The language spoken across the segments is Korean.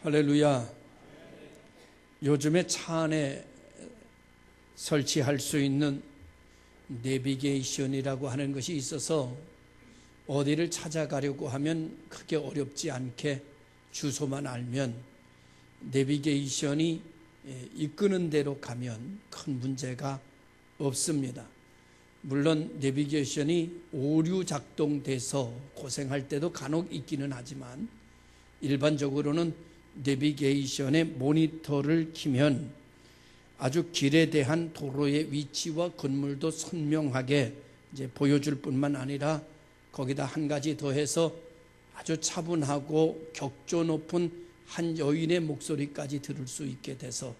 할렐루야. 요즘에 차 안에 설치할 수 있는 내비게이션이라고 하는 것이 있어서 어디를 찾아가려고 하면 크게 어렵지 않게 주소만 알면 내비게이션이 이끄는 대로 가면 큰 문제가 없습니다. 물론 내비게이션이 오류 작동돼서 고생할 때도 간혹 있기는 하지만 일반적으로는 내비게이션의 모니터를 켜면 아주 길에 대한 도로의 위치와 건물도 선명하게 이제 보여줄 뿐만 아니라 거기다 한 가지 더해서 아주 차분하고 격조 높은 한 여인의 목소리까지 들을 수 있게 돼서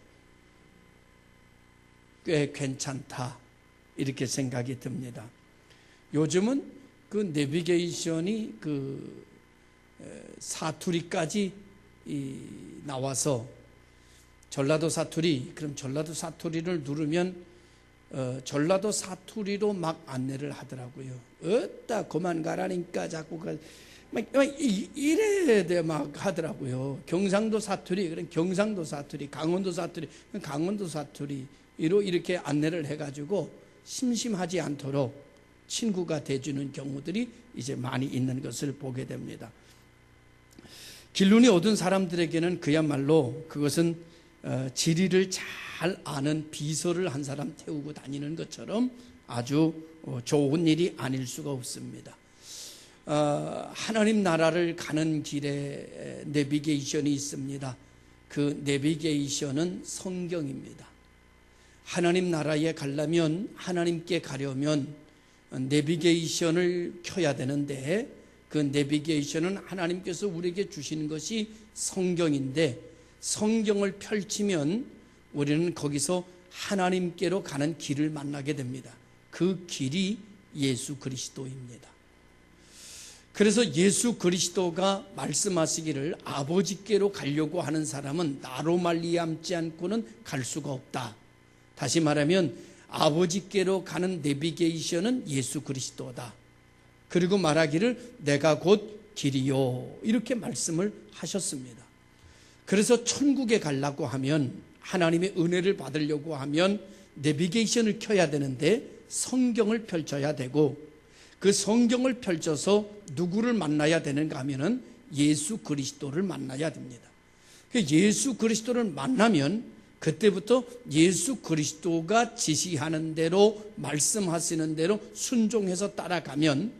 꽤 괜찮다 이렇게 생각이 듭니다. 요즘은 그 내비게이션이 그 사투리까지 나와서 전라도 사투리, 그럼 전라도 사투리를 누르면 전라도 사투리로 막 안내를 하더라고요. 어따 그만 가라니까 자꾸 막 이래 돼 막 하더라고요. 경상도 사투리, 그럼 경상도 사투리, 강원도 사투리, 강원도 사투리로 이렇게 안내를 해가지고 심심하지 않도록 친구가 돼주는 경우들이 이제 많이 있는 것을 보게 됩니다. 길눈이 어두운 사람들에게는 그야말로 그것은 지리를 잘 아는 비서를 한 사람 태우고 다니는 것처럼 아주 좋은 일이 아닐 수가 없습니다. 하나님 나라를 가는 길에 내비게이션이 있습니다. 그 내비게이션은 성경입니다. 하나님 나라에 가려면, 하나님께 가려면 내비게이션을 켜야 되는데 그 내비게이션은 하나님께서 우리에게 주시는 것이 성경인데 성경을 펼치면 우리는 거기서 하나님께로 가는 길을 만나게 됩니다. 그 길이 예수 그리스도입니다. 그래서 예수 그리스도가 말씀하시기를 아버지께로 가려고 하는 사람은 나로 말미암지 않고는 갈 수가 없다. 다시 말하면 아버지께로 가는 내비게이션은 예수 그리스도다. 그리고 말하기를 내가 곧 길이요 이렇게 말씀을 하셨습니다. 그래서 천국에 가려고 하면 하나님의 은혜를 받으려고 하면 내비게이션을 켜야 되는데 성경을 펼쳐야 되고 그 성경을 펼쳐서 누구를 만나야 되는가 하면은 예수 그리스도를 만나야 됩니다. 예수 그리스도를 만나면 그때부터 예수 그리스도가 지시하는 대로 말씀하시는 대로 순종해서 따라가면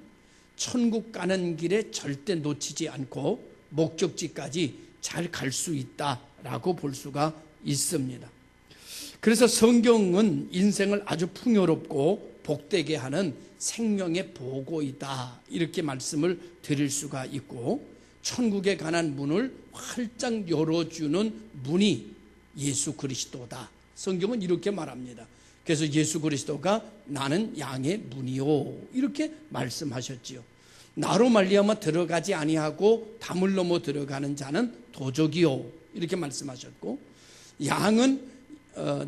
천국 가는 길에 절대 놓치지 않고 목적지까지 잘 갈 수 있다라고 볼 수가 있습니다. 그래서 성경은 인생을 아주 풍요롭고 복되게 하는 생명의 보고이다 이렇게 말씀을 드릴 수가 있고 천국에 관한 문을 활짝 열어주는 문이 예수 그리스도다. 성경은 이렇게 말합니다. 그래서 예수 그리스도가 나는 양의 문이요 이렇게 말씀하셨지요. 나로 말미암아 들어가지 아니하고 담을 넘어 들어가는 자는 도적이요 이렇게 말씀하셨고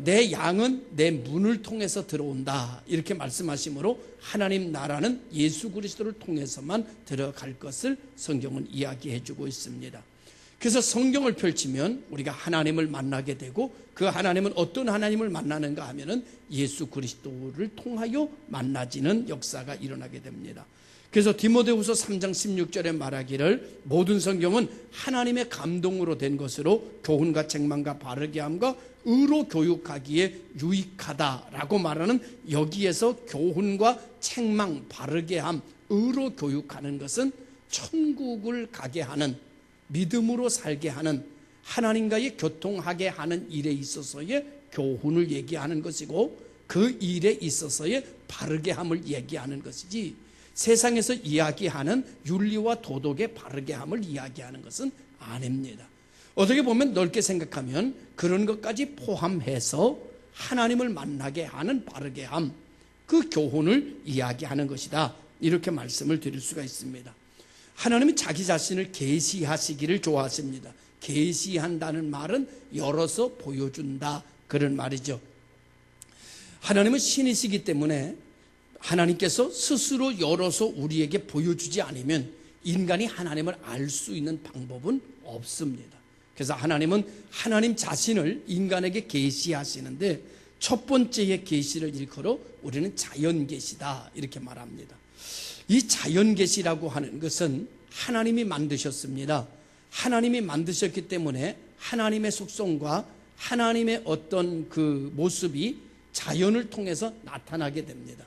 내 양은 내 문을 통해서 들어온다 이렇게 말씀하시므로 하나님 나라는 예수 그리스도를 통해서만 들어갈 것을 성경은 이야기해 주고 있습니다. 그래서 성경을 펼치면 우리가 하나님을 만나게 되고 그 하나님은 어떤 하나님을 만나는가 하면은 예수 그리스도를 통하여 만나지는 역사가 일어나게 됩니다. 그래서 디모데후서 3장 16절에 말하기를 모든 성경은 하나님의 감동으로 된 것으로 교훈과 책망과 바르게 함과 의로 교육하기에 유익하다라고 말하는 여기에서 교훈과 책망, 바르게 함, 의로 교육하는 것은 천국을 가게 하는 믿음으로 살게 하는 하나님과의 교통하게 하는 일에 있어서의 교훈을 얘기하는 것이고 그 일에 있어서의 바르게 함을 얘기하는 것이지 세상에서 이야기하는 윤리와 도덕의 바르게 함을 이야기하는 것은 아닙니다. 어떻게 보면 넓게 생각하면 그런 것까지 포함해서 하나님을 만나게 하는 바르게 함, 그 교훈을 이야기하는 것이다 이렇게 말씀을 드릴 수가 있습니다. 하나님은 자기 자신을 계시하시기를 좋아하십니다. 계시한다는 말은 열어서 보여준다 그런 말이죠. 하나님은 신이시기 때문에 하나님께서 스스로 열어서 우리에게 보여주지 않으면 인간이 하나님을 알 수 있는 방법은 없습니다. 그래서 하나님은 하나님 자신을 인간에게 계시하시는데 첫 번째의 계시를 일컬어 우리는 자연 계시다 이렇게 말합니다. 이 자연 계시라고 하는 것은 하나님이 만드셨습니다. 하나님이 만드셨기 때문에 하나님의 속성과 하나님의 어떤 그 모습이 자연을 통해서 나타나게 됩니다.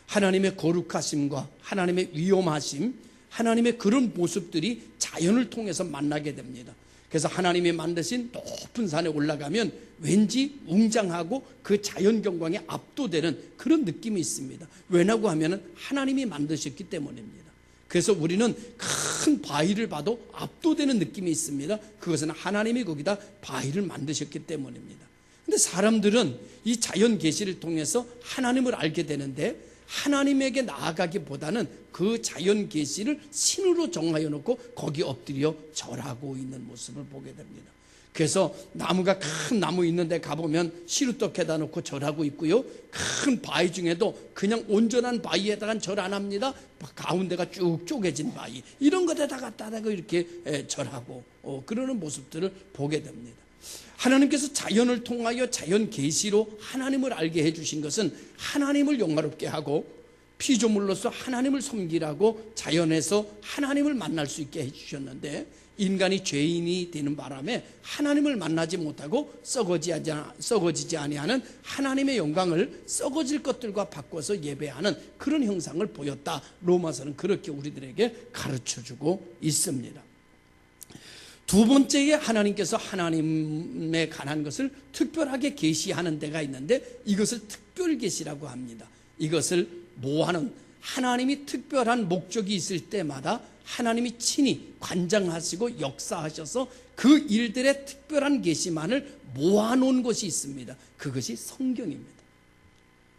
하나님의 거룩하심과 하나님의 위엄하심, 하나님의 그런 모습들이 자연을 통해서 만나게 됩니다. 그래서 하나님이 만드신 높은 산에 올라가면 왠지 웅장하고 그 자연 경광에 압도되는 그런 느낌이 있습니다. 왜냐고 하면 하나님이 만드셨기 때문입니다. 그래서 우리는 큰 바위를 봐도 압도되는 느낌이 있습니다. 그것은 하나님이 거기다 바위를 만드셨기 때문입니다. 근데 사람들은 이 자연 계시를 통해서 하나님을 알게 되는데 하나님에게 나아가기보다는 그 자연 계시를 신으로 정하여 놓고 거기 엎드려 절하고 있는 모습을 보게 됩니다. 그래서 나무가 큰 나무 있는 데 가보면 시루떡에다 놓고 절하고 있고요, 큰 바위 중에도 그냥 온전한 바위에다가 절 안 합니다. 가운데가 쭉 쪼개진 바위, 이런 것에다 갖다가 이렇게 절하고 그러는 모습들을 보게 됩니다. 하나님께서 자연을 통하여 자연 계시로 하나님을 알게 해주신 것은 하나님을 영화롭게 하고 피조물로서 하나님을 섬기라고 자연에서 하나님을 만날 수 있게 해주셨는데, 인간이 죄인이 되는 바람에 하나님을 만나지 못하고 썩어지지 아니하는 하나님의 영광을 썩어질 것들과 바꿔서 예배하는 그런 형상을 보였다. 로마서는 그렇게 우리들에게 가르쳐주고 있습니다. 두 번째에 하나님께서 하나님에 관한 것을 특별하게 계시하는 데가 있는데 이것을 특별 계시라고 합니다. 이것을 모아는, 하나님이 특별한 목적이 있을 때마다 하나님이 친히 관장하시고 역사하셔서 그 일들의 특별한 계시만을 모아놓은 것이 있습니다. 그것이 성경입니다.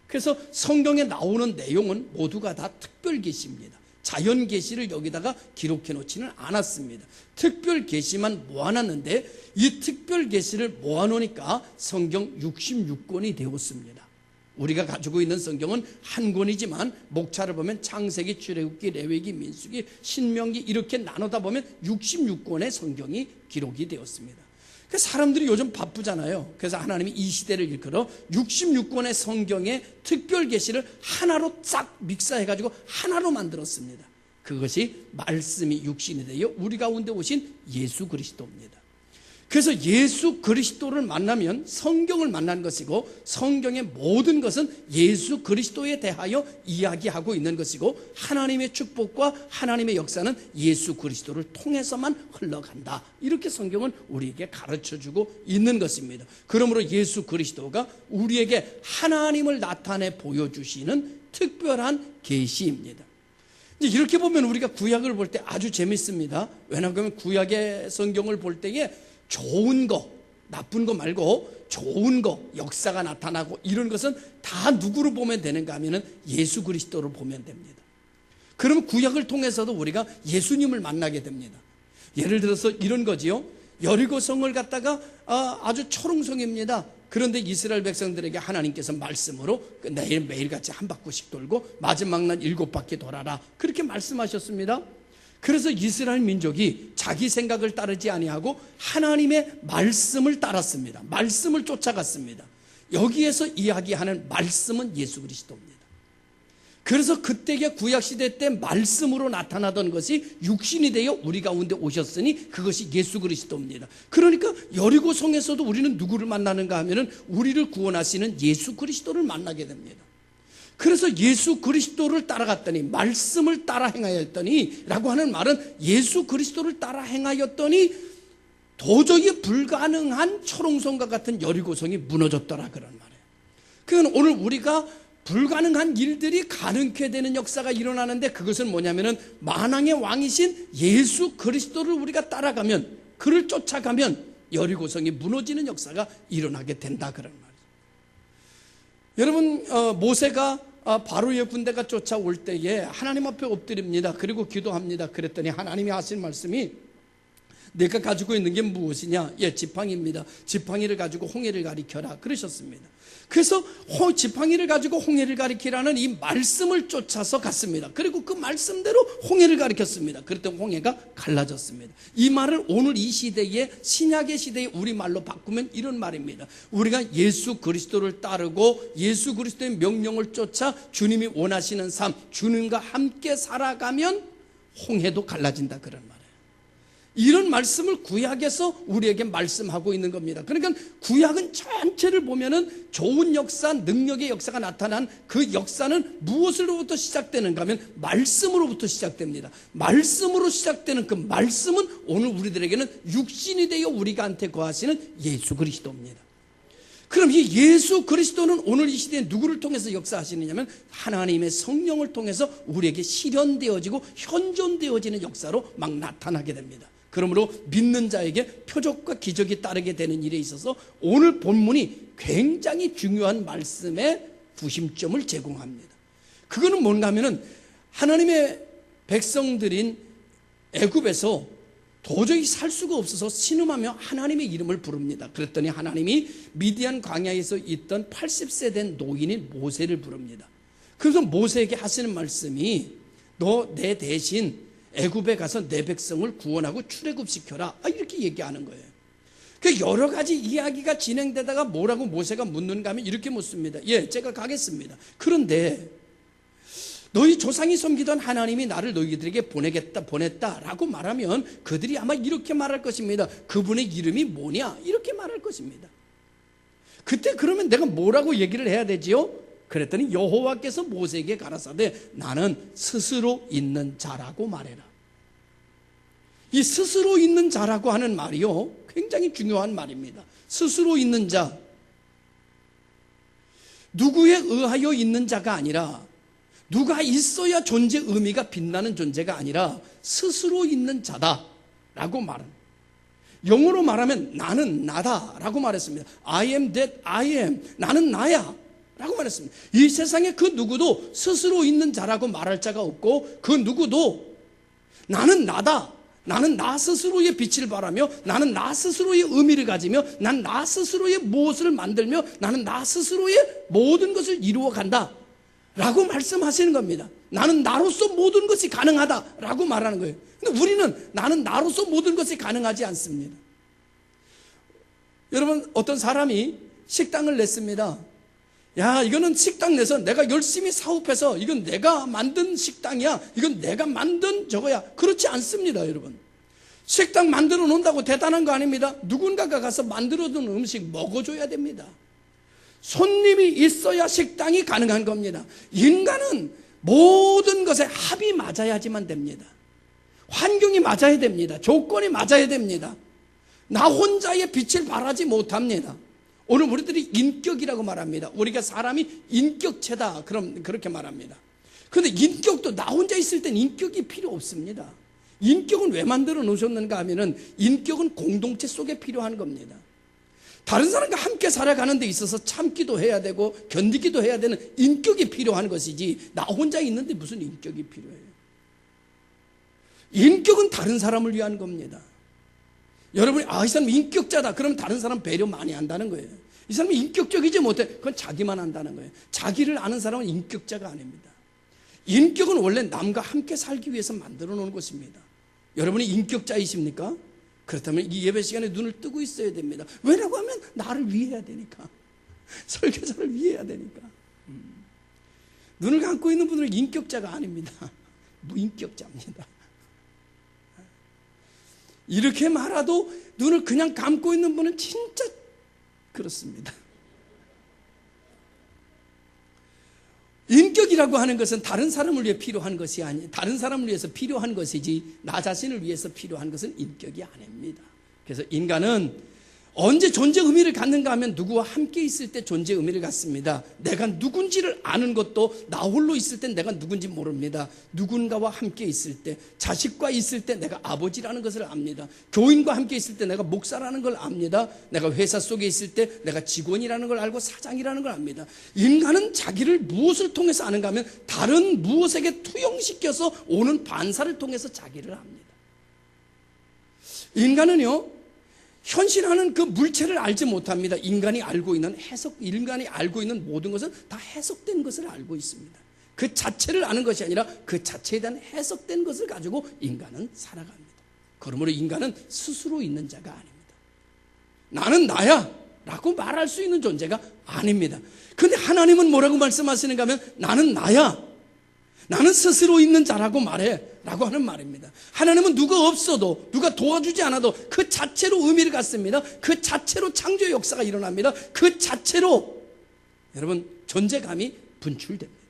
그래서 성경에 나오는 내용은 모두가 다 특별 계시입니다. 자연 계시를 여기다가 기록해 놓지는 않았습니다. 특별 계시만 모아놨는데 이 특별 계시를 모아놓으니까 성경 66권이 되었습니다. 우리가 가지고 있는 성경은 한 권이지만 목차를 보면 창세기, 출애굽기, 레위기, 민수기, 신명기 이렇게 나누다 보면 66권의 성경이 기록이 되었습니다. 사람들이 요즘 바쁘잖아요. 그래서 하나님이 이 시대를 일컬어 66권의 성경의 특별 계시를 하나로 싹 믹사해가지고 하나로 만들었습니다. 그것이 말씀이 육신이 되어 우리 가운데 오신 예수 그리스도입니다. 그래서 예수 그리스도를 만나면 성경을 만난 것이고, 성경의 모든 것은 예수 그리스도에 대하여 이야기하고 있는 것이고, 하나님의 축복과 하나님의 역사는 예수 그리스도를 통해서만 흘러간다. 이렇게 성경은 우리에게 가르쳐주고 있는 것입니다. 그러므로 예수 그리스도가 우리에게 하나님을 나타내 보여주시는 특별한 계시입니다. 이렇게 보면 우리가 구약을 볼 때 아주 재밌습니다. 왜냐하면 구약의 성경을 볼 때에 좋은 거, 나쁜 거 말고 좋은 거, 역사가 나타나고 이런 것은 다 누구로 보면 되는가 하면 예수 그리스도로 보면 됩니다. 그러면 구약을 통해서도 우리가 예수님을 만나게 됩니다. 예를 들어서 이런 거지요. 여리고성을 갖다가 아주 초롱성입니다. 그런데 이스라엘 백성들에게 하나님께서 말씀으로 매일같이 한 바퀴씩 돌고 마지막 날 7바퀴 돌아라, 그렇게 말씀하셨습니다. 그래서 이스라엘 민족이 자기 생각을 따르지 아니하고 하나님의 말씀을 따랐습니다. 말씀을 쫓아갔습니다. 여기에서 이야기하는 말씀은 예수 그리스도입니다. 그래서 그때의 구약시대 때 말씀으로 나타나던 것이 육신이 되어 우리 가운데 오셨으니 그것이 예수 그리스도입니다. 그러니까 여리고성에서도 우리는 누구를 만나는가 하면은 우리를 구원하시는 예수 그리스도를 만나게 됩니다. 그래서 예수 그리스도를 따라갔더니, 말씀을 따라 행하였더니 라고 하는 말은 예수 그리스도를 따라 행하였더니 도저히 불가능한 초롱성과 같은 여리고성이 무너졌더라, 그런 말이에요. 그건 오늘 우리가 불가능한 일들이 가능케 되는 역사가 일어나는데, 그것은 뭐냐면은 만왕의 왕이신 예수 그리스도를 우리가 따라가면, 그를 쫓아가면 여리고성이 무너지는 역사가 일어나게 된다, 그런 말이에요. 여러분, 모세가 바로의 군대가 쫓아올 때에 하나님 앞에 엎드립니다. 그리고 기도합니다. 그랬더니 하나님이 하신 말씀이 내가 가지고 있는 게 무엇이냐? 예, 지팡이입니다. 지팡이를 가지고 홍해를 가리켜라 그러셨습니다. 그래서 지팡이를 가지고 홍해를 가리키라는 이 말씀을 쫓아서 갔습니다. 그리고 그 말씀대로 홍해를 가리켰습니다. 그랬더니 홍해가 갈라졌습니다. 이 말을 오늘 이 시대에, 신약의 시대에 우리말로 바꾸면 이런 말입니다. 우리가 예수 그리스도를 따르고 예수 그리스도의 명령을 쫓아 주님이 원하시는 삶, 주님과 함께 살아가면 홍해도 갈라진다, 그런 말이에요. 이런 말씀을 구약에서 우리에게 말씀하고 있는 겁니다. 그러니까 구약은 전체를 보면은 좋은 역사, 능력의 역사가 나타난 그 역사는 무엇으로부터 시작되는가 하면 말씀으로부터 시작됩니다. 말씀으로 시작되는 그 말씀은 오늘 우리들에게는 육신이 되어 우리한테 거하시는 예수 그리스도입니다. 그럼 이 예수 그리스도는 오늘 이 시대에 누구를 통해서 역사하시느냐면 하나님의 성령을 통해서 우리에게 실현되어지고 현존되어지는 역사로 막 나타나게 됩니다. 그러므로 믿는 자에게 표적과 기적이 따르게 되는 일에 있어서 오늘 본문이 굉장히 중요한 말씀의 구심점을 제공합니다. 그거는 뭔가 하면은 하나님의 백성들인 애굽에서 도저히 살 수가 없어서 신음하며 하나님의 이름을 부릅니다. 그랬더니 하나님이 미디안 광야에서 있던 80세 된 노인인 모세를 부릅니다. 그래서 모세에게 하시는 말씀이 너 내 대신 애굽에 가서 내 백성을 구원하고 출애굽시켜라, 이렇게 얘기하는 거예요. 그 여러 가지 이야기가 진행되다가 뭐라고 모세가 묻는가 하면 이렇게 묻습니다. 예, 제가 가겠습니다. 그런데 너희 조상이 섬기던 하나님이 나를 너희들에게 보냈다라고 말하면 그들이 아마 이렇게 말할 것입니다. 그분의 이름이 뭐냐? 이렇게 말할 것입니다. 그때 그러면 내가 뭐라고 얘기를 해야 되지요? 그랬더니 여호와께서 모세에게 가라사대 나는 스스로 있는 자라고 말해라. 이 스스로 있는 자라고 하는 말이요, 굉장히 중요한 말입니다. 스스로 있는 자, 누구에 의하여 있는 자가 아니라, 누가 있어야 존재 의미가 빛나는 존재가 아니라 스스로 있는 자다라고 말합니다. 영어로 말하면 나는 나다라고 말했습니다. I am that I am. 나는 나야 라고 말했습니다. 이 세상에 그 누구도 스스로 있는 자라고 말할 자가 없고, 그 누구도 나는 나다, 나는 나 스스로의 빛을 발하며, 나는 나 스스로의 의미를 가지며, 난 나 스스로의 무엇을 만들며, 나는 나 스스로의 모든 것을 이루어 간다 라고 말씀하시는 겁니다. 나는 나로서 모든 것이 가능하다 라고 말하는 거예요. 근데 우리는 나는 나로서 모든 것이 가능하지 않습니다. 여러분, 어떤 사람이 식당을 냈습니다. 야, 이거는 식당 내서 내가 열심히 사업해서 이건 내가 만든 식당이야, 이건 내가 만든 저거야. 그렇지 않습니다, 여러분. 식당 만들어 놓는다고 대단한 거 아닙니다. 누군가가 가서 만들어둔 음식 먹어줘야 됩니다. 손님이 있어야 식당이 가능한 겁니다. 인간은 모든 것에 합이 맞아야지만 됩니다. 환경이 맞아야 됩니다. 조건이 맞아야 됩니다. 나 혼자의 빛을 발하지 못합니다. 오늘 우리들이 인격이라고 말합니다. 우리가 사람이 인격체다, 그럼 그렇게 말합니다. 그런데 인격도 나 혼자 있을 땐 인격이 필요 없습니다. 인격은 왜 만들어 놓으셨는가 하면은 인격은 공동체 속에 필요한 겁니다. 다른 사람과 함께 살아가는 데 있어서 참기도 해야 되고 견디기도 해야 되는 인격이 필요한 것이지, 나 혼자 있는데 무슨 인격이 필요해요? 인격은 다른 사람을 위한 겁니다. 여러분이 이 사람 인격자다, 그러면 다른 사람 배려 많이 한다는 거예요. 이 사람이 인격적이지 못해, 그건 자기만 한다는 거예요. 자기를 아는 사람은 인격자가 아닙니다. 인격은 원래 남과 함께 살기 위해서 만들어 놓은 것입니다. 여러분이 인격자이십니까? 그렇다면 이 예배 시간에 눈을 뜨고 있어야 됩니다. 왜라고 하면 나를 위해야 되니까, 설교자를 위해야 되니까. 눈을 감고 있는 분들은 인격자가 아닙니다. 무인격자입니다. 이렇게 말해도 눈을 그냥 감고 있는 분은 진짜 그렇습니다. 인격이라고 하는 것은 다른 사람을 위해 필요한 것이 아니, 다른 사람을 위해서 필요한 것이지 나 자신을 위해서 필요한 것은 인격이 아닙니다. 그래서 인간은 언제 존재 의미를 갖는가 하면 누구와 함께 있을 때 존재 의미를 갖습니다. 내가 누군지를 아는 것도 나 홀로 있을 땐 내가 누군지 모릅니다. 누군가와 함께 있을 때, 자식과 있을 때 내가 아버지라는 것을 압니다. 교인과 함께 있을 때 내가 목사라는 걸 압니다. 내가 회사 속에 있을 때 내가 직원이라는 걸 알고 사장이라는 걸 압니다. 인간은 자기를 무엇을 통해서 아는가 하면 다른 무엇에게 투영시켜서 오는 반사를 통해서 자기를 압니다. 인간은요, 현실하는 그 물체를 알지 못합니다. 인간이 알고 있는 모든 것은 다 해석된 것을 알고 있습니다. 그 자체를 아는 것이 아니라 그 자체에 대한 해석된 것을 가지고 인간은 살아갑니다. 그러므로 인간은 스스로 있는 자가 아닙니다. 나는 나야 라고 말할 수 있는 존재가 아닙니다. 그런데 하나님은 뭐라고 말씀하시는가 하면 나는 나야, 나는 스스로 있는 자라고 말해 라고 하는 말입니다. 하나님은 누가 없어도, 누가 도와주지 않아도 그 자체로 의미를 갖습니다. 그 자체로 창조의 역사가 일어납니다. 그 자체로 여러분 존재감이 분출됩니다.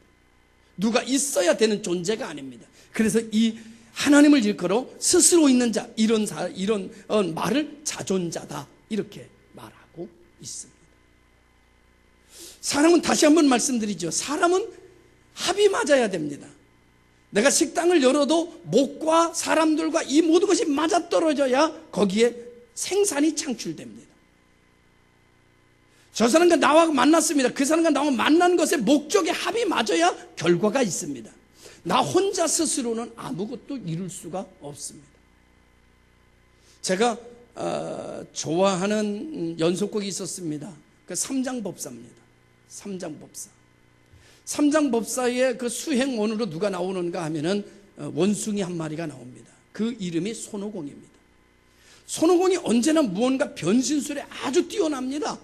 누가 있어야 되는 존재가 아닙니다. 그래서 이 하나님을 일컬어 스스로 있는 자, 이런 말을 자존자다 이렇게 말하고 있습니다. 사람은, 다시 한번 말씀드리죠, 사람은 합이 맞아야 됩니다. 내가 식당을 열어도 목과 사람들과 이 모든 것이 맞아떨어져야 거기에 생산이 창출됩니다. 저 사람과 나와 만났습니다. 그 사람과 나와 만난 것의 목적에 합이 맞아야 결과가 있습니다. 나 혼자 스스로는 아무것도 이룰 수가 없습니다. 제가 좋아하는 연속곡이 있었습니다. 그 삼장법사입니다. 삼장법사의 그 수행원으로 누가 나오는가 하면은 원숭이 한 마리가 나옵니다. 그 이름이 손오공입니다. 손오공이 언제나 무언가 변신술에 아주 뛰어납니다.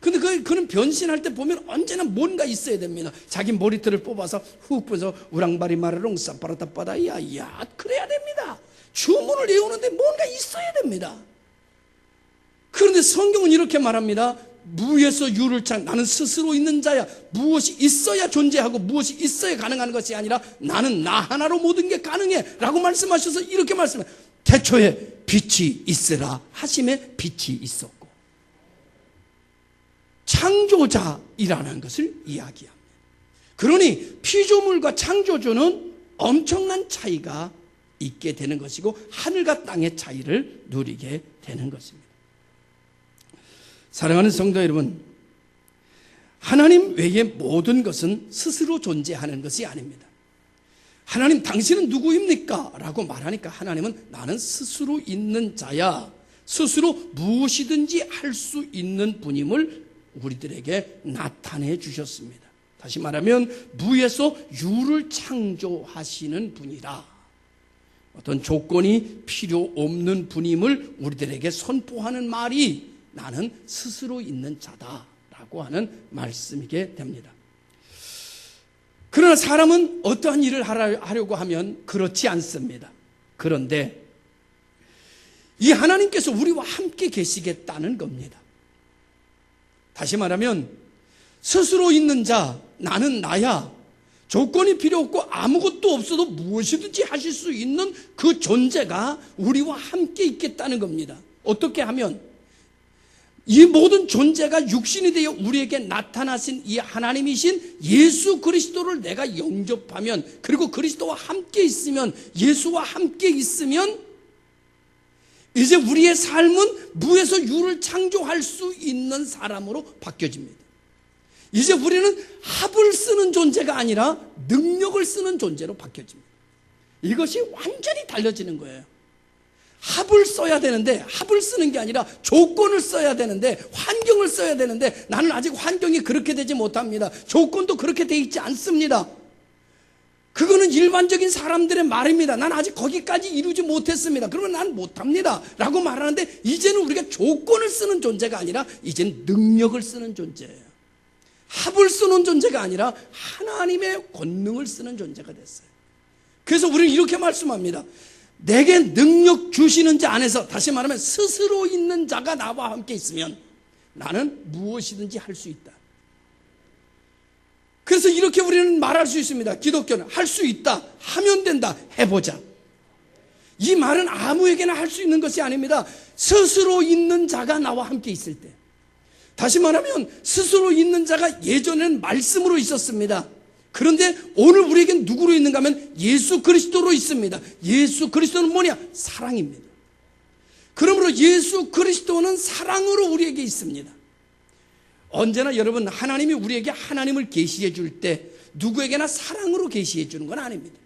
근데 그는 변신할 때 보면 언제나 뭔가 있어야 됩니다. 자기 머리털을 뽑아서 훅 뿌려서 우랑바리 마르롱 싸빠라따빠다야, 야, 그래야 됩니다. 주문을 외우는데 뭔가 있어야 됩니다. 그런데 성경은 이렇게 말합니다. 무에서 유를 나는 스스로 있는 자야. 무엇이 있어야 존재하고 무엇이 있어야 가능한 것이 아니라 나는 나 하나로 모든 게 가능해 라고 말씀하셔서 이렇게 말씀해요. 태초에 빛이 있으라 하심에 빛이 있었고, 창조자이라는 것을 이야기합니다. 그러니 피조물과 창조주는 엄청난 차이가 있게 되는 것이고 하늘과 땅의 차이를 누리게 되는 것입니다. 사랑하는 성도 여러분, 하나님 외의 모든 것은 스스로 존재하는 것이 아닙니다. 하나님, 당신은 누구입니까? 라고 말하니까 하나님은 나는 스스로 있는 자야, 스스로 무엇이든지 할 수 있는 분임을 우리들에게 나타내 주셨습니다. 다시 말하면 무에서 유를 창조하시는 분이라, 어떤 조건이 필요 없는 분임을 우리들에게 선포하는 말이 나는 스스로 있는 자다라고 하는 말씀이게 됩니다. 그러나 사람은 어떠한 일을 하려고 하면 그렇지 않습니다. 그런데 이 하나님께서 우리와 함께 계시겠다는 겁니다. 다시 말하면 스스로 있는 자, 나는 나야, 조건이 필요 없고 아무것도 없어도 무엇이든지 하실 수 있는 그 존재가 우리와 함께 있겠다는 겁니다. 어떻게 하면? 이 모든 존재가 육신이 되어 우리에게 나타나신 이 하나님이신 예수 그리스도를 내가 영접하면, 그리고 그리스도와 함께 있으면, 예수와 함께 있으면 이제 우리의 삶은 무에서 유를 창조할 수 있는 사람으로 바뀌어집니다. 이제 우리는 합을 쓰는 존재가 아니라 능력을 쓰는 존재로 바뀌어집니다. 이것이 완전히 달라지는 거예요. 합을 써야 되는데 합을 쓰는 게 아니라 조건을 써야 되는데, 환경을 써야 되는데 나는 아직 환경이 그렇게 되지 못합니다. 조건도 그렇게 돼 있지 않습니다. 그거는 일반적인 사람들의 말입니다. 난 아직 거기까지 이루지 못했습니다. 그러면 난 못합니다 라고 말하는데, 이제는 우리가 조건을 쓰는 존재가 아니라 이제는 능력을 쓰는 존재예요. 합을 쓰는 존재가 아니라 하나님의 권능을 쓰는 존재가 됐어요. 그래서 우리는 이렇게 말씀합니다. 내게 능력 주시는 자 안에서, 다시 말하면 스스로 있는 자가 나와 함께 있으면 나는 무엇이든지 할 수 있다. 그래서 이렇게 우리는 말할 수 있습니다. 기독교는 할 수 있다, 하면 된다, 해보자. 이 말은 아무에게나 할 수 있는 것이 아닙니다. 스스로 있는 자가 나와 함께 있을 때. 다시 말하면 스스로 있는 자가 예전에는 말씀으로 있었습니다. 그런데 오늘 우리에겐 누구로 있는가 하면 예수 그리스도로 있습니다. 예수 그리스도는 뭐냐? 사랑입니다. 그러므로 예수 그리스도는 사랑으로 우리에게 있습니다. 언제나 여러분, 하나님이 우리에게 하나님을 계시해 줄 때 누구에게나 사랑으로 계시해 주는 건 아닙니다.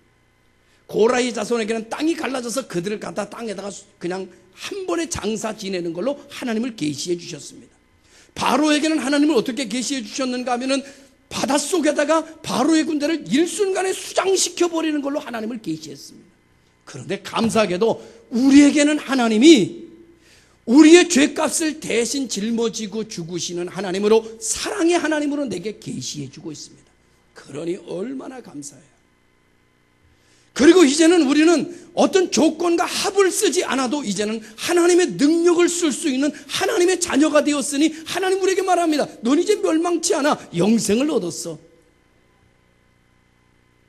고라의 자손에게는 땅이 갈라져서 그들을 갖다 땅에다가 그냥 한 번에 장사 지내는 걸로 하나님을 계시해 주셨습니다. 바로에게는 하나님을 어떻게 계시해 주셨는가 하면은 바닷속에다가 바로의 군대를 일순간에 수장시켜 버리는 걸로 하나님을 계시했습니다. 그런데 감사하게도 우리에게는 하나님이 우리의 죄값을 대신 짊어지고 죽으시는 하나님으로, 사랑의 하나님으로 내게 계시해 주고 있습니다. 그러니 얼마나 감사해요. 그리고 이제는 우리는 어떤 조건과 합을 쓰지 않아도 이제는 하나님의 능력을 쓸 수 있는 하나님의 자녀가 되었으니 하나님 우리에게 말합니다. 넌 이제 멸망치 않아. 영생을 얻었어.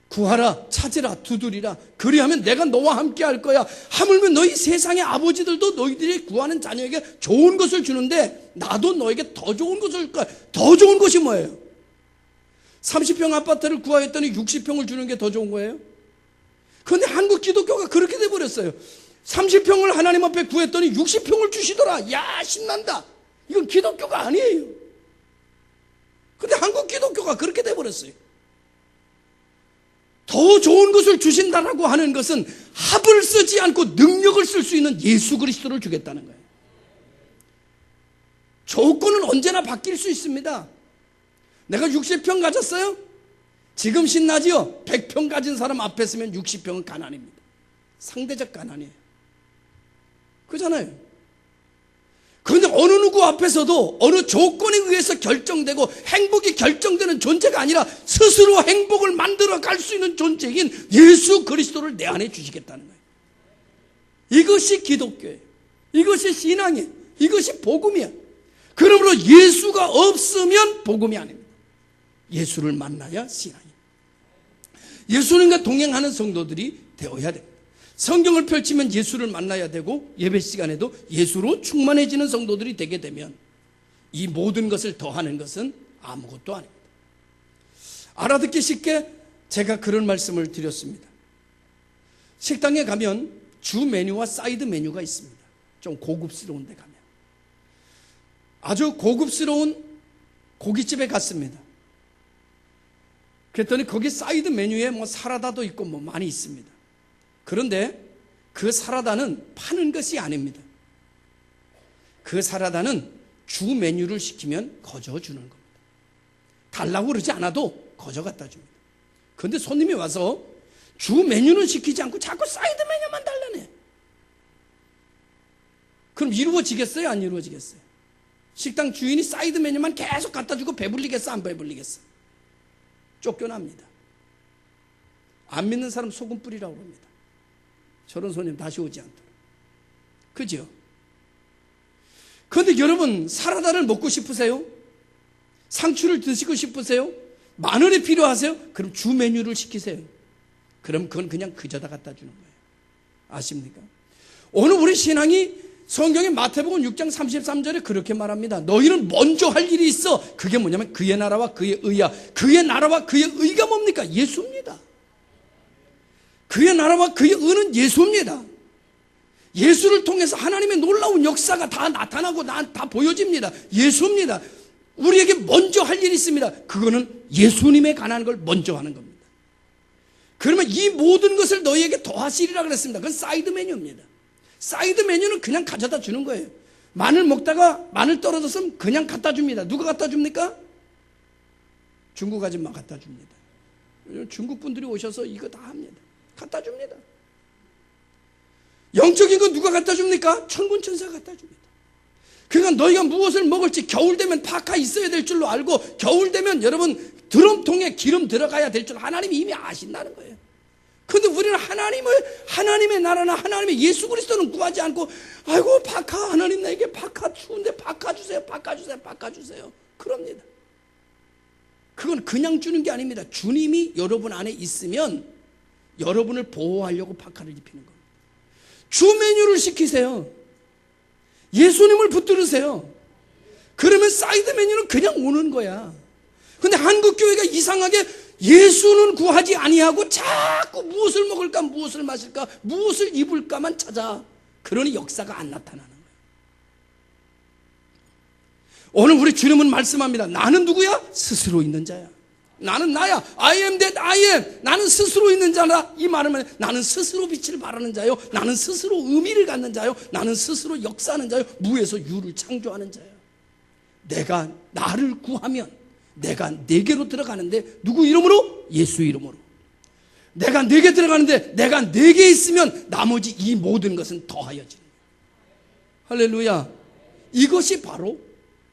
구하라, 찾으라, 두드리라. 그리하면 내가 너와 함께 할 거야. 하물며 너희 세상의 아버지들도 너희들이 구하는 자녀에게 좋은 것을 주는데 나도 너에게 더 좋은 것을 줄 거야. 더 좋은 것이 뭐예요? 30평 아파트를 구하였더니 60평을 주는 게 더 좋은 거예요? 그런데 한국 기독교가 그렇게 돼버렸어요. 30평을 하나님 앞에 구했더니 60평을 주시더라. 야, 신난다. 이건 기독교가 아니에요. 그런데 한국 기독교가 그렇게 돼버렸어요. 더 좋은 것을 주신다라고 하는 것은 합을 쓰지 않고 능력을 쓸 수 있는 예수 그리스도를 주겠다는 거예요. 조건은 언제나 바뀔 수 있습니다. 내가 60평 가졌어요? 지금 신나지요? 100평 가진 사람 앞에 서면 60평은 가난입니다. 상대적 가난이에요. 그렇잖아요. 그런데 어느 누구 앞에서도 어느 조건에 의해서 결정되고 행복이 결정되는 존재가 아니라 스스로 행복을 만들어 갈 수 있는 존재인 예수 그리스도를 내 안에 주시겠다는 거예요. 이것이 기독교예요. 이것이 신앙이에요. 이것이 복음이야. 그러므로 예수가 없으면 복음이 아닙니다. 예수를 만나야 신앙입니다. 예수님과 동행하는 성도들이 되어야 됩니다. 성경을 펼치면 예수를 만나야 되고 예배 시간에도 예수로 충만해지는 성도들이 되게 되면 이 모든 것을 더하는 것은 아무것도 아닙니다. 알아듣기 쉽게 제가 그런 말씀을 드렸습니다. 식당에 가면 주 메뉴와 사이드 메뉴가 있습니다. 좀 고급스러운 데 가면. 아주 고급스러운 고깃집에 갔습니다. 그랬더니 거기 사이드 메뉴에 뭐 사라다도 있고 뭐 많이 있습니다. 그런데 그 사라다는 파는 것이 아닙니다. 그 사라다는 주 메뉴를 시키면 거저 주는 겁니다. 달라고 그러지 않아도 거저 갖다 줍니다. 그런데 손님이 와서 주 메뉴는 시키지 않고 자꾸 사이드 메뉴만 달라네. 그럼 이루어지겠어요? 안 이루어지겠어요? 식당 주인이 사이드 메뉴만 계속 갖다 주고 배불리겠어? 안 배불리겠어? 쫓겨납니다. 안 믿는 사람 소금 뿌리라고 합니다. 저런 손님 다시 오지 않도록. 그죠? 그런데 여러분, 사라다를 먹고 싶으세요? 상추를 드시고 싶으세요? 마늘이 필요하세요? 그럼 주 메뉴를 시키세요. 그럼 그건 그냥 그저다 갖다 주는 거예요. 아십니까? 오늘 우리 신앙이 성경의 마태복음 6장 33절에 그렇게 말합니다. 너희는 먼저 할 일이 있어. 그게 뭐냐면 그의 나라와 그의 의야. 그의 나라와 그의 의가 뭡니까? 예수입니다. 그의 나라와 그의 의는 예수입니다. 예수를 통해서 하나님의 놀라운 역사가 다 나타나고 다 보여집니다. 예수입니다. 우리에게 먼저 할 일이 있습니다. 그거는 예수님에 관한 걸 먼저 하는 겁니다. 그러면 이 모든 것을 너희에게 더하시리라 그랬습니다. 그건 사이드 메뉴입니다. 사이드 메뉴는 그냥 가져다 주는 거예요. 마늘 먹다가 마늘 떨어졌으면 그냥 갖다 줍니다. 누가 갖다 줍니까? 중국 아줌마 갖다 줍니다. 중국 분들이 오셔서 이거 다 합니다. 갖다 줍니다. 영적인 건 누가 갖다 줍니까? 천군 천사가 갖다 줍니다. 그러니까 너희가 무엇을 먹을지 겨울 되면 파카 있어야 될 줄로 알고 겨울 되면 여러분 드럼통에 기름 들어가야 될 줄 하나님이 이미 아신다는 거예요. 그런데 우리는 하나님의 나라나 하나님의 예수 그리스도는 구하지 않고 아이고 파카 하나님 나에게 파카 추운데 파카 주세요. 파카 주세요. 파카 주세요. 그럽니다. 그건 그냥 주는 게 아닙니다. 주님이 여러분 안에 있으면 여러분을 보호하려고 파카를 입히는 겁니다. 주 메뉴를 시키세요. 예수님을 붙들으세요. 그러면 사이드 메뉴는 그냥 오는 거야. 그런데 한국 교회가 이상하게 예수는 구하지 아니하고 자꾸 무엇을 먹을까, 무엇을 마실까, 무엇을 입을까만 찾아. 그러니 역사가 안 나타나는 거예요. 오늘 우리 주님은 말씀합니다. 나는 누구야? 스스로 있는 자야. 나는 나야. I am that I am. 나는 스스로 있는 자라. 이 말은 나는 스스로 빛을 발하는 자요. 나는 스스로 의미를 갖는 자요. 나는 스스로 역사하는 자요. 무에서 유를 창조하는 자요. 내가 나를 구하면 내가 내게로 들어가는데 누구 이름으로? 예수 이름으로. 내가 내게 들어가는데 내가 내게 있으면 나머지 이 모든 것은 더하여지는 거예요. 할렐루야. 이것이 바로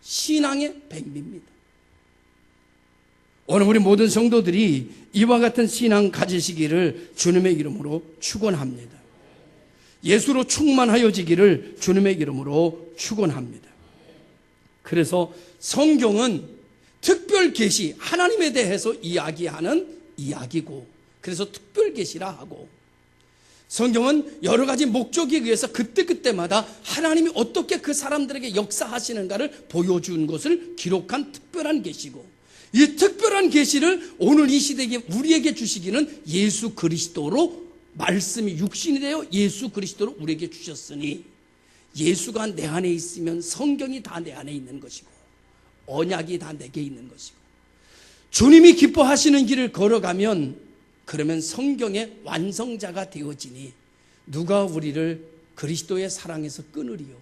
신앙의 백미입니다. 오늘 우리 모든 성도들이 이와 같은 신앙 가지시기를 주님의 이름으로 축원합니다. 예수로 충만하여지기를 주님의 이름으로 축원합니다. 그래서 성경은 특별 계시, 하나님에 대해서 이야기하는 이야기고, 그래서 특별 계시라 하고, 성경은 여러 가지 목적에 의해서 그때그때마다 하나님이 어떻게 그 사람들에게 역사하시는가를 보여준 것을 기록한 특별한 계시고, 이 특별한 계시를 오늘 이 시대에 우리에게 주시기는 예수 그리스도로, 말씀이 육신이 되어 예수 그리스도로 우리에게 주셨으니, 예수가 내 안에 있으면 성경이 다 내 안에 있는 것이고 언약이 다 내게 있는 것이고, 주님이 기뻐하시는 길을 걸어가면 그러면 성경의 완성자가 되어지니 누가 우리를 그리스도의 사랑에서 끊으리요?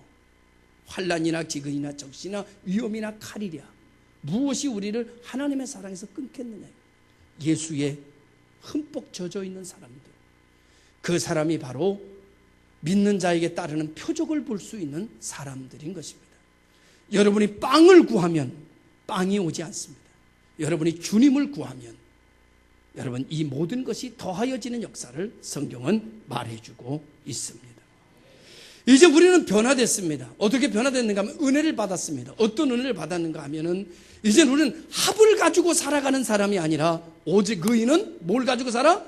환난이나 기근이나 적시나 위험이나 칼이랴. 무엇이 우리를 하나님의 사랑에서 끊겠느냐? 예수의 흠뻑 젖어 있는 사람들, 그 사람이 바로 믿는 자에게 따르는 표적을 볼 수 있는 사람들인 것입니다. 여러분이 빵을 구하면 빵이 오지 않습니다. 여러분이 주님을 구하면 여러분 이 모든 것이 더하여지는 역사를 성경은 말해주고 있습니다. 이제 우리는 변화됐습니다. 어떻게 변화됐는가 하면 은혜를 받았습니다. 어떤 은혜를 받았는가 하면은 이제 우리는 합을 가지고 살아가는 사람이 아니라 오직 의인은 뭘 가지고 살아?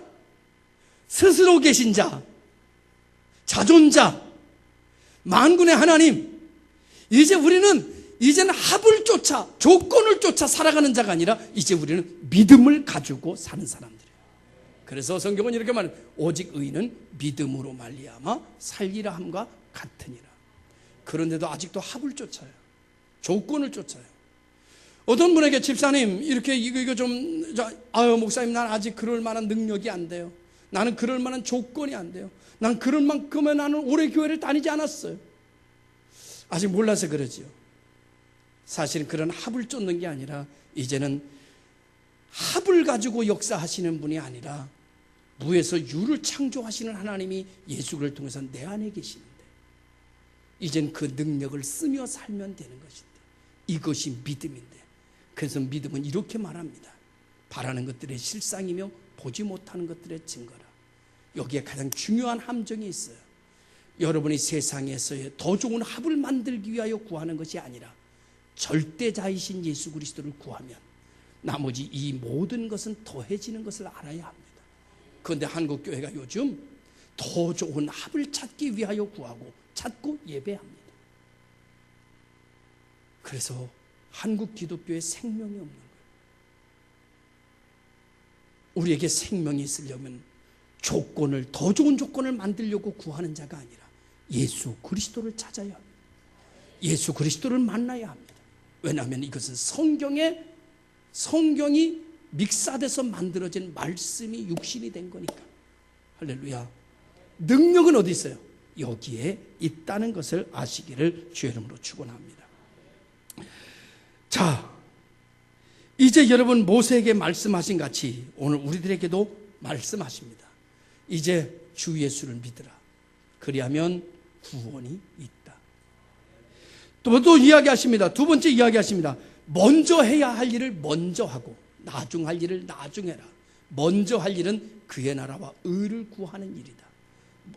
스스로 계신 자, 자존자, 만군의 하나님. 이제 우리는 이제는 합을 쫓아, 조건을 쫓아 살아가는 자가 아니라 이제 우리는 믿음을 가지고 사는 사람들이에요. 그래서 성경은 이렇게 말해요. 오직 의인은 믿음으로 말미암아 살리라 함과 같으니라. 그런데도 아직도 합을 쫓아요. 조건을 쫓아요. 어떤 분에게 집사님 이렇게 이거 좀, 아유 목사님 난 아직 그럴 만한 능력이 안 돼요. 나는 그럴 만한 조건이 안 돼요. 난 그럴 만큼은 나는 오래 교회를 다니지 않았어요. 아직 몰라서 그러지요. 사실은 그런 합을 쫓는 게 아니라 이제는 합을 가지고 역사하시는 분이 아니라 무에서 유를 창조하시는 하나님이 예수를 통해서 내 안에 계시는데 이젠 그 능력을 쓰며 살면 되는 것인데, 이것이 믿음인데, 그래서 믿음은 이렇게 말합니다. 바라는 것들의 실상이며 보지 못하는 것들의 증거라. 여기에 가장 중요한 함정이 있어요. 여러분이 세상에서의 더 좋은 합을 만들기 위하여 구하는 것이 아니라 절대자이신 예수 그리스도를 구하면 나머지 이 모든 것은 더해지는 것을 알아야 합니다. 그런데 한국교회가 요즘 더 좋은 합을 찾기 위하여 구하고 찾고 예배합니다. 그래서 한국 기독교에 생명이 없는 거예요. 우리에게 생명이 있으려면 조건을, 더 좋은 조건을 만들려고 구하는 자가 아니라 예수 그리스도를 찾아야 합니다. 예수 그리스도를 만나야 합니다. 왜냐하면 이것은 성경이 믹사돼서 만들어진 말씀이 육신이 된 거니까. 할렐루야. 능력은 어디 있어요? 여기에 있다는 것을 아시기를 주의 이름으로 축원합니다. 자, 이제 여러분 모세에게 말씀하신 같이 오늘 우리들에게도 말씀하십니다. 이제 주 예수를 믿으라. 그리하면 구원이 있다. 또 이야기하십니다. 두 번째 이야기하십니다. 먼저 해야 할 일을 먼저 하고 나중 할 일을 나중해라. 먼저 할 일은 그의 나라와 의를 구하는 일이다.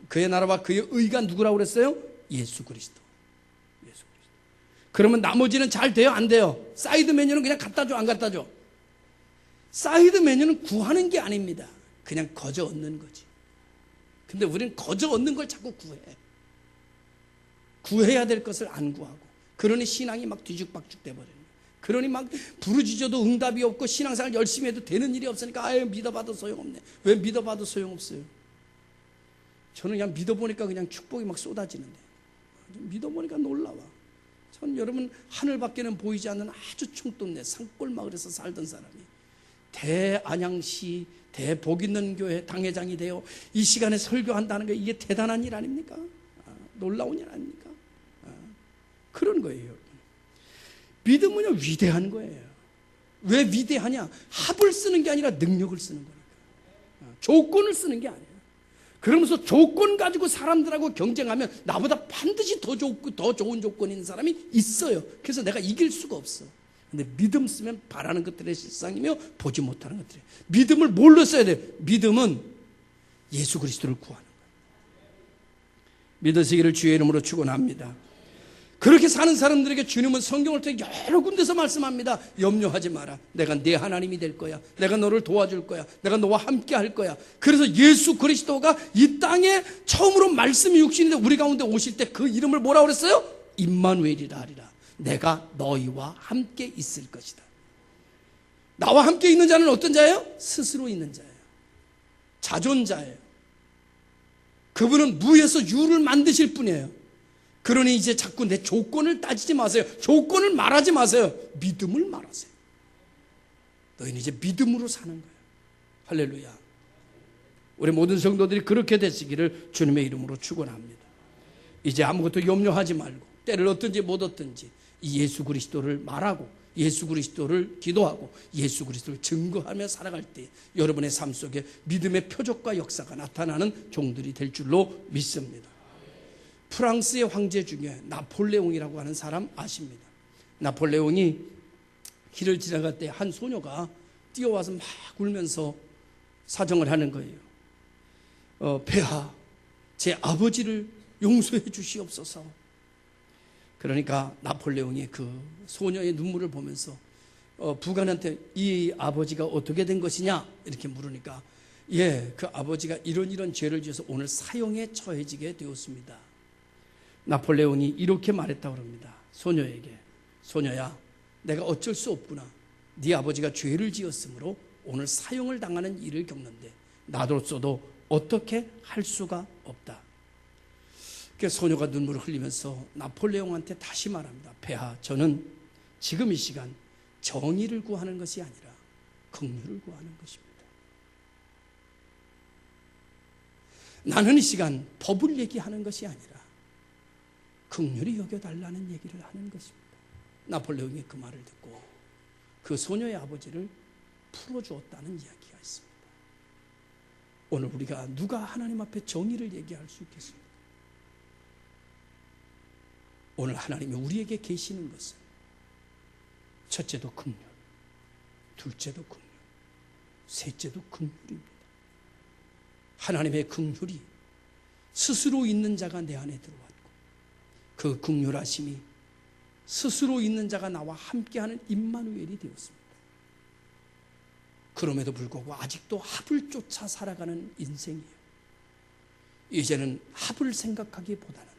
그의 나라와 그의 의가 누구라고 그랬어요? 예수 그리스도. 예수 그리스도. 그러면 나머지는 잘 돼요? 안 돼요? 사이드 메뉴는 그냥 갖다 줘? 안 갖다 줘? 사이드 메뉴는 구하는 게 아닙니다. 그냥 거저 얻는 거지. 근데 우리는 거저 얻는 걸 자꾸 구해. 구해야 될 것을 안 구하고, 그러니 신앙이 막 뒤죽박죽 돼버리는 거예요. 그러니 막 부르짖어도 응답이 없고 신앙생활 열심히 해도 되는 일이 없으니까 아유 믿어봐도 소용없네. 왜 믿어봐도 소용없어요? 저는 그냥 믿어보니까 그냥 축복이 막 쏟아지는데, 믿어보니까 놀라워. 전 여러분 하늘밖에는 보이지 않는 아주 총동네 산골 마을에서 살던 사람이 대안양시 대복 있는 교회 당회장이 되어 이 시간에 설교한다는 게 이게 대단한 일 아닙니까? 놀라운 일 아닙니까? 그런 거예요. 믿음은요 위대한 거예요. 왜 위대하냐? 합을 쓰는 게 아니라 능력을 쓰는 거니까. 조건을 쓰는 게 아니에요. 그러면서 조건 가지고 사람들하고 경쟁하면 나보다 반드시 더 좋은 조건이 있는 사람이 있어요. 그래서 내가 이길 수가 없어. 근데 믿음 쓰면 바라는 것들의 실상이며 보지 못하는 것들이에요. 믿음을 뭘로 써야 돼요? 믿음은 예수 그리스도를 구하는 거예요. 믿으시기를 주의 이름으로 축원합니다. 그렇게 사는 사람들에게 주님은 성경을 통해 여러 군데서 말씀합니다. 염려하지 마라. 내가 네 하나님이 될 거야. 내가 너를 도와줄 거야. 내가 너와 함께 할 거야. 그래서 예수 그리스도가 이 땅에 처음으로 말씀이 육신이 돼 우리 가운데 오실 때 그 이름을 뭐라고 그랬어요? 임마누엘이라 하리라. 내가 너희와 함께 있을 것이다. 나와 함께 있는 자는 어떤 자예요? 스스로 있는 자예요. 자존자예요. 그분은 무에서 유를 만드실 분이에요. 그러니 이제 자꾸 내 조건을 따지지 마세요. 조건을 말하지 마세요. 믿음을 말하세요. 너희는 이제 믿음으로 사는 거예요. 할렐루야. 우리 모든 성도들이 그렇게 되시기를 주님의 이름으로 축원합니다. 이제 아무것도 염려하지 말고 때를 얻든지 못 얻든지 이 예수 그리스도를 말하고 예수 그리스도를 기도하고 예수 그리스도를 증거하며 살아갈 때 여러분의 삶 속에 믿음의 표적과 역사가 나타나는 종들이 될 줄로 믿습니다. 프랑스의 황제 중에 나폴레옹이라고 하는 사람 아십니다. 나폴레옹이 길을 지나갈 때 한 소녀가 뛰어와서 막 울면서 사정을 하는 거예요. 폐하, 제 아버지를 용서해 주시옵소서. 그러니까 나폴레옹이 그 소녀의 눈물을 보면서 부관한테 이 아버지가 어떻게 된 것이냐 이렇게 물으니까 그 아버지가 이런 죄를 지어서 오늘 사형에 처해지게 되었습니다. 나폴레옹이 이렇게 말했다고 합니다. 소녀에게, 소녀야, 내가 어쩔 수 없구나. 네 아버지가 죄를 지었으므로 오늘 사형을 당하는 일을 겪는데 나로서도 어떻게 할 수가 없다. 그래서 소녀가 눈물을 흘리면서 나폴레옹한테 다시 말합니다. 폐하, 저는 지금 이 시간 정의를 구하는 것이 아니라 긍휼을 구하는 것입니다. 나는 이 시간 법을 얘기하는 것이 아니라 긍휼히 여겨달라는 얘기를 하는 것입니다. 나폴레옹이 그 말을 듣고 그 소녀의 아버지를 풀어주었다는 이야기가 있습니다. 오늘 우리가 누가 하나님 앞에 정의를 얘기할 수 있겠습니까? 오늘 하나님이 우리에게 계시는 것은 첫째도 긍휼, 둘째도 긍휼, 셋째도 긍휼입니다. 하나님의 긍휼이 스스로 있는 자가 내 안에 들어왔고 그 긍휼하심이 스스로 있는 자가 나와 함께하는 임마누엘이 되었습니다. 그럼에도 불구하고 아직도 합을 쫓아 살아가는 인생이에요. 이제는 합을 생각하기보다는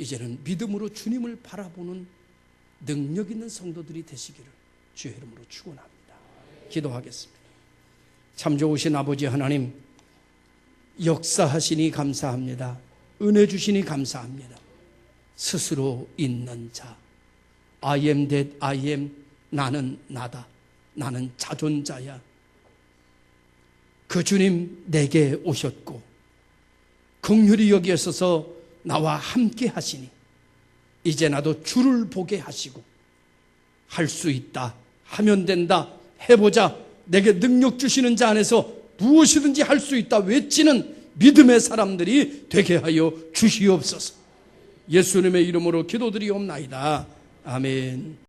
이제는 믿음으로 주님을 바라보는 능력 있는 성도들이 되시기를 주의 이름으로 축원합니다. 기도하겠습니다. 참 좋으신 아버지 하나님, 역사하시니 감사합니다. 은혜 주시니 감사합니다. 스스로 있는 자, I am that I am, 나는 나다. 나는 자존자야. 그 주님 내게 오셨고 긍휼히 여기셔서 나와 함께 하시니 이제 나도 주를 보게 하시고 할 수 있다, 하면 된다, 해보자, 내게 능력 주시는 자 안에서 무엇이든지 할 수 있다 외치는 믿음의 사람들이 되게 하여 주시옵소서. 예수님의 이름으로 기도드리옵나이다. 아멘.